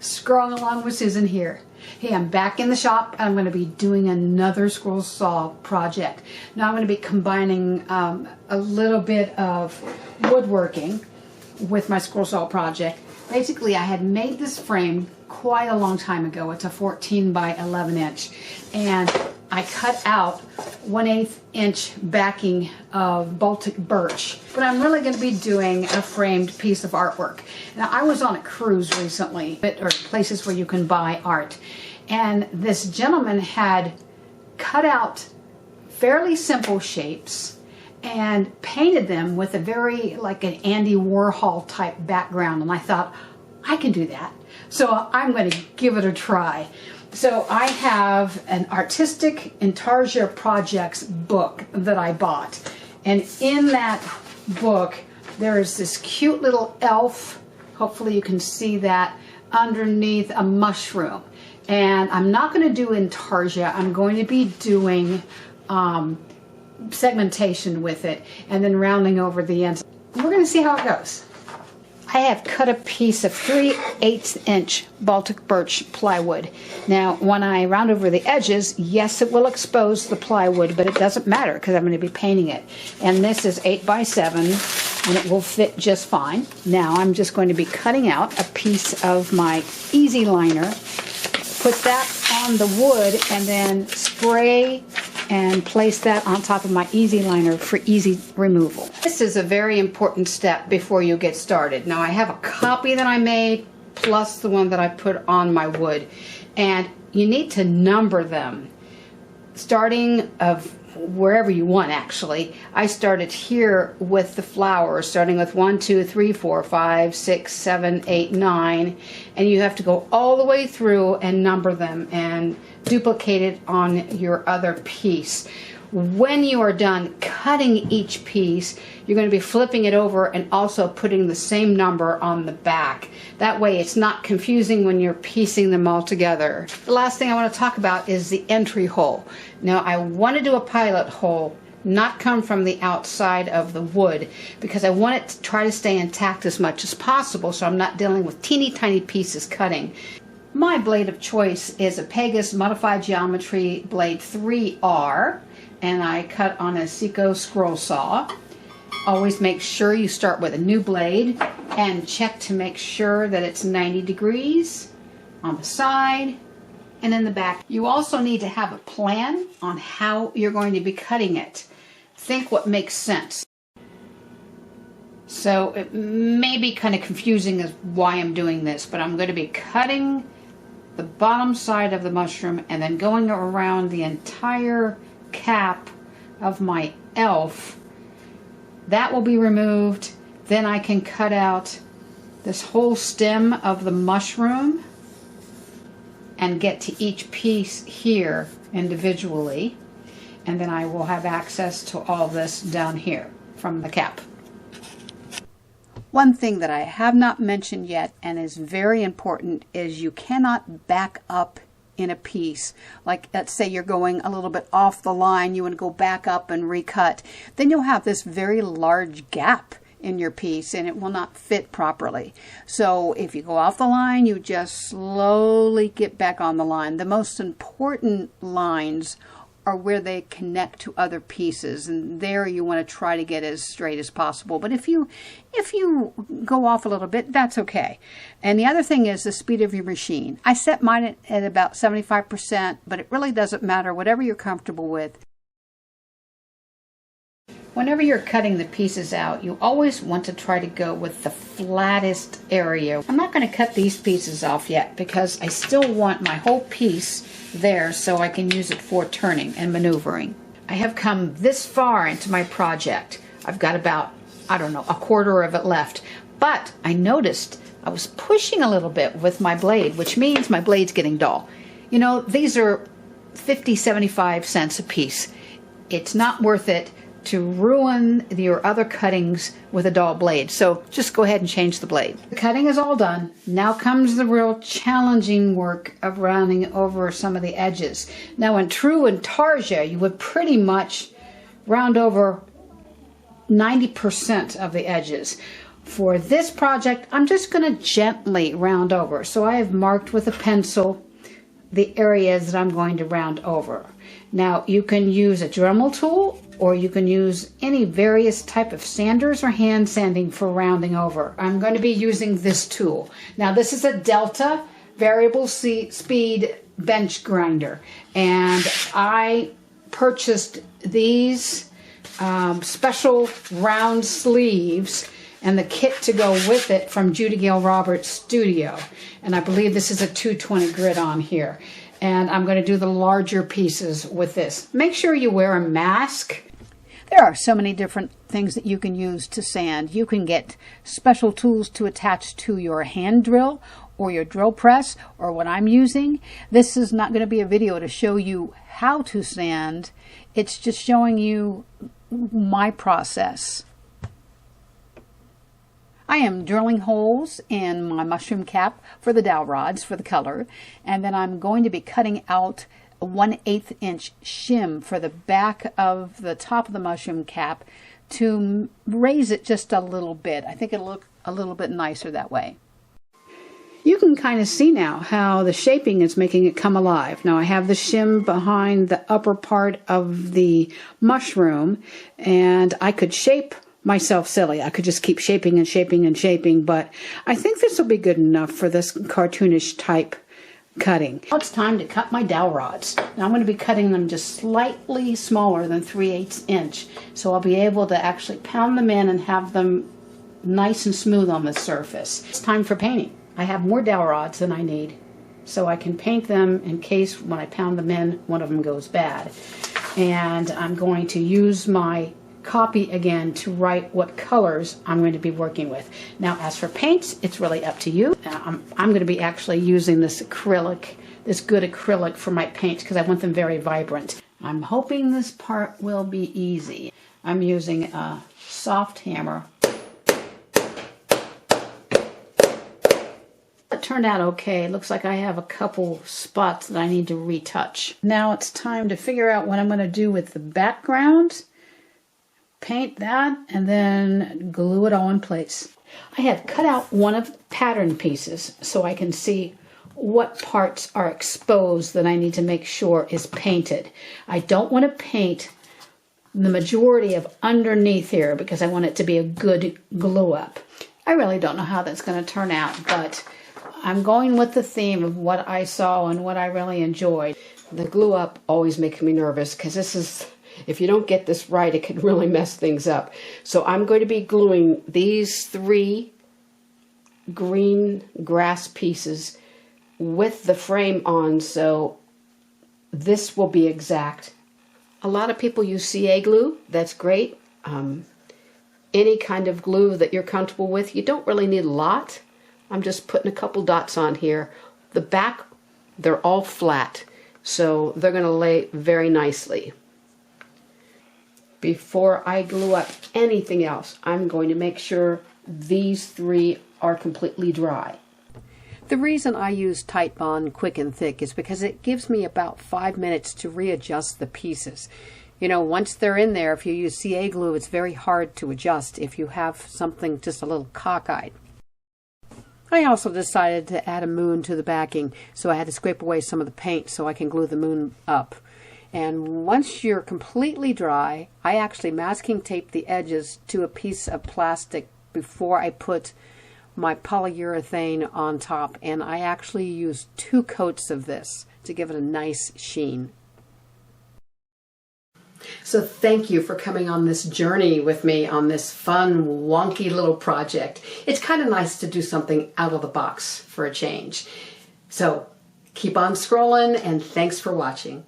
Scrolling along with Susan here. Hey, I'm back in the shop. I'm going to be doing another scroll saw project. Now I'm going to be combining a little bit of woodworking with my scroll saw project. Basically, I had made this frame quite a long time ago. It's a 14 by 11 inch. And I cut out 1/8 inch backing of Baltic birch. But I'm really going to be doing a framed piece of artwork. Now, I was on a cruise recently, or places where you can buy art. And this gentleman had cut out fairly simple shapes and painted them with a very, like an Andy Warhol type background. And I thought, I can do that. So I'm going to give it a try. So I have an Artistic Intarsia Projects book that I bought. And in that book, there is this cute little elf, hopefully you can see that, underneath a mushroom. And I'm not going to do Intarsia, I'm going to be doing segmentation with it and then rounding over the ends. We're going to see how it goes. I have cut a piece of 3/8 inch Baltic birch plywood. Now, when I round over the edges, yes, it will expose the plywood, but it doesn't matter because I'm going to be painting it. And this is 8 by 7, and it will fit just fine. Now, I'm just going to be cutting out a piece of my easy liner, put that on the wood, and then spray and place that on top of my easy liner for easy removal. This is a very important step before you get started. Now I have a copy that I made plus the one that I put on my wood, and you need to number them starting of wherever you want. Actually, I started here with the flowers, starting with 1, 2, 3, 4, 5, 6, 7, 8, 9, and you have to go all the way through and number them and duplicate it on your other piece. When you are done cutting each piece, you're going to be flipping it over and also putting the same number on the back. That way it's not confusing when you're piecing them all together. The last thing I want to talk about is the entry hole. Now I want to do a pilot hole, not come from the outside of the wood, because I want it to try to stay intact as much as possible so I'm not dealing with teeny tiny pieces cutting. My blade of choice is a Pegas Modified Geometry Blade 3R, and I cut on a Seiko scroll saw. Always make sure you start with a new blade and check to make sure that it's 90 degrees on the side and in the back. You also need to have a plan on how you're going to be cutting it. Think what makes sense. So it may be kind of confusing as why I'm doing this, but I'm going to be cutting the bottom side of the mushroom and then going around the entire cap of my elf. That will be removed. Then I can cut out this whole stem of the mushroom and get to each piece here individually, and then I will have access to all this down here from the cap. One thing that I have not mentioned yet and is very important is you cannot back up in a piece. Like, let's say you're going a little bit off the line, you want to go back up and recut. Then you'll have this very large gap in your piece and it will not fit properly. So if you go off the line, you just slowly get back on the line. The most important lines are where they connect to other pieces, and there you want to try to get as straight as possible. But if you go off a little bit, that's okay. And the other thing is the speed of your machine. I set mine at about 75%, but it really doesn't matter, whatever you're comfortable with. Whenever you're cutting the pieces out, you always want to try to go with the flattest area. I'm not going to cut these pieces off yet because I still want my whole piece there so I can use it for turning and maneuvering. I have come this far into my project. I've got about, I don't know, a quarter of it left. But I noticed I was pushing a little bit with my blade, which means my blade's getting dull. You know, these are 50, 75 cents a piece. It's not worth it to ruin your other cuttings with a dull blade. So just go ahead and change the blade. The cutting is all done. Now comes the real challenging work of rounding over some of the edges. Now in true Intarsia, you would pretty much round over 90% of the edges. for this project, I'm just going to gently round over. So I have marked with a pencil the areas that I'm going to round over. Now you can use a Dremel tool, or you can use any various type of sanders or hand sanding for rounding over. I'm going to be using this tool. Now this is a Delta variable speed bench grinder, and I purchased these special round sleeves and the kit to go with it from Judy Gail Roberts' studio. And I believe this is a 220 grit on here. And I'm going to do the larger pieces with this. Make sure you wear a mask. There are so many different things that you can use to sand. You can get special tools to attach to your hand drill or your drill press, or what I'm using. This is not going to be a video to show you how to sand. It's just showing you my process. I am drilling holes in my mushroom cap for the dowel rods for the color, and then I'm going to be cutting out a 1/8 inch shim for the back of the top of the mushroom cap to raise it just a little bit. I think it'll look a little bit nicer that way. You can kind of see now how the shaping is making it come alive. Now I have the shim behind the upper part of the mushroom, and I could shape myself silly. I could just keep shaping and shaping and shaping, but I think this will be good enough for this cartoonish type cutting. Now it's time to cut my dowel rods. Now I'm going to be cutting them just slightly smaller than 3/8 inch, so I'll be able to actually pound them in and have them nice and smooth on the surface. It's time for painting. I have more dowel rods than I need, so I can paint them in case when I pound them in, one of them goes bad. And I'm going to use my copy again to write what colors I'm going to be working with. Now as for paints, it's really up to you. I'm going to be actually using this acrylic, this good acrylic for my paints because I want them very vibrant. I'm hoping this part will be easy. I'm using a soft hammer. It turned out okay. It looks like I have a couple spots that I need to retouch. Now it's time to figure out what I'm going to do with the background. Paint that and then glue it all in place. I have cut out one of the pattern pieces so I can see what parts are exposed that I need to make sure is painted. I don't want to paint the majority of underneath here because I want it to be a good glue up. I really don't know how that's going to turn out, but I'm going with the theme of what I saw and what I really enjoyed. The glue up always makes me nervous because this is, if you don't get this right, it can really mess things up. So I'm going to be gluing these 3 green grass pieces with the frame on, so this will be exact. A lot of people use CA glue. That's great. Any kind of glue that you're comfortable with. You don't really need a lot. I'm just putting a couple dots on here. The back, they're all flat, so they're going to lay very nicely. Before I glue up anything else, I'm going to make sure these 3 are completely dry. The reason I use Titebond Quick and Thick is because it gives me about 5 minutes to readjust the pieces. You know, once they're in there, if you use CA glue, it's very hard to adjust if you have something just a little cockeyed. I also decided to add a moon to the backing, so I had to scrape away some of the paint so I can glue the moon up. And once you're completely dry, I actually masking tape the edges to a piece of plastic before I put my polyurethane on top, and I actually used 2 coats of this to give it a nice sheen. So thank you for coming on this journey with me on this fun, wonky little project. It's kind of nice to do something out of the box for a change. So keep on scrolling, and thanks for watching.